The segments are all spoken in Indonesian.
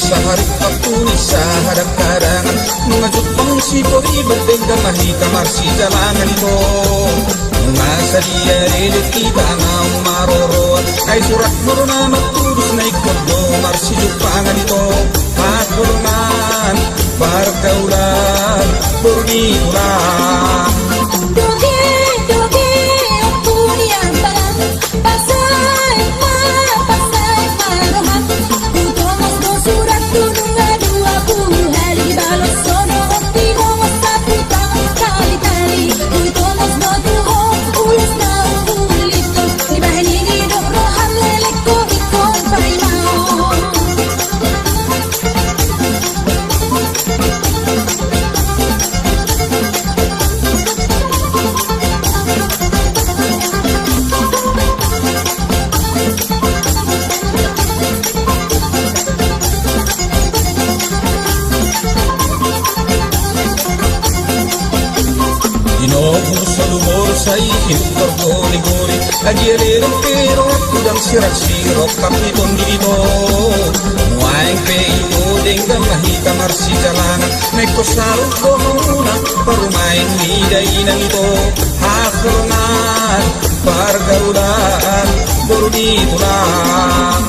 sa harip patuloy sa harap-harangan. Mga jutpang sipori berdenggang mahika marsi jalangan ito. Mga saliyarelit kita nga umaroroan ay surat mo na magtulus na ikodo marsi jupangan ito. Hakurunan, barkaulan, burnikulan. Sa lumor sa ihin bergori-gori Agirereng pero kudang sirak-sirok kapitong dito. Muaing peito denggang mahika marsi jalanan. May kosarong ko muna parumain nidainan ito. Hakurunan, bargaulan, burnikulan.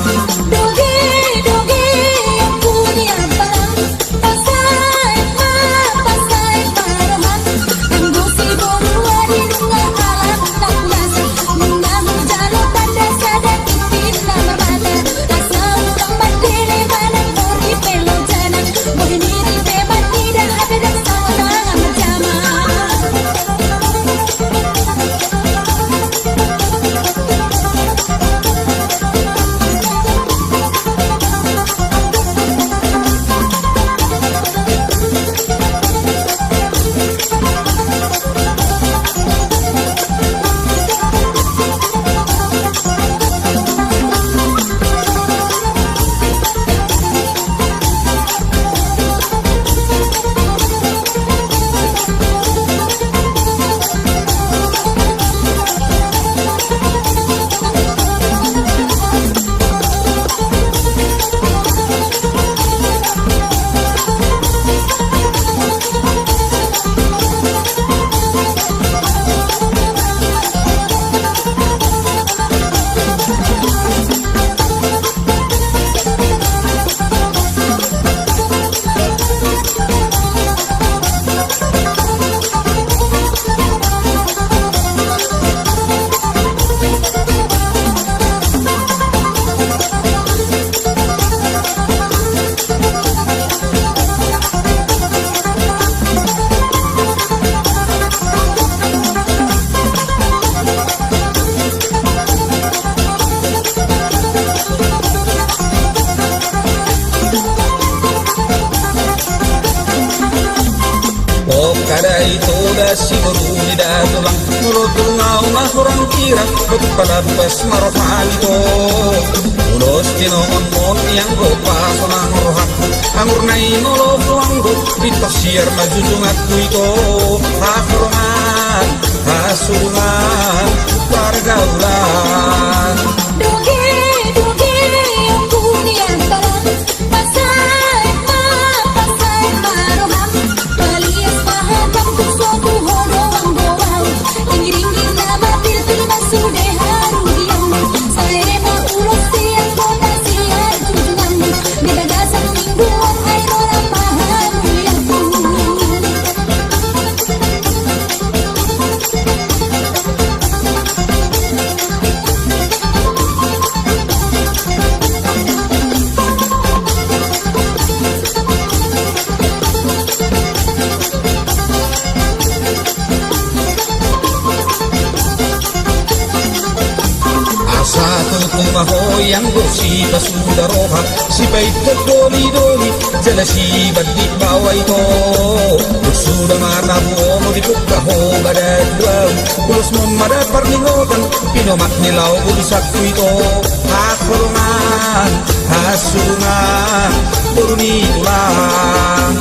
Kada itu dah si beruni dah tulang mulut ngau ngahurang kira berpalabas marofan itu. Ulos tinomon mon yang gopa sonang rohak angur nai nolo puanggo ditosier maju jungatku itu. Hakurongan, hasurungan, pergaulan. Mahoyang si basudaroha si baito doli-doli jala si badi bawa ito. Sudah mana buono di kukaho badadwang ulos mo madaparningotan pinomat nilaw ulisakto ito. Hakurungan, hasungan, burnikulan.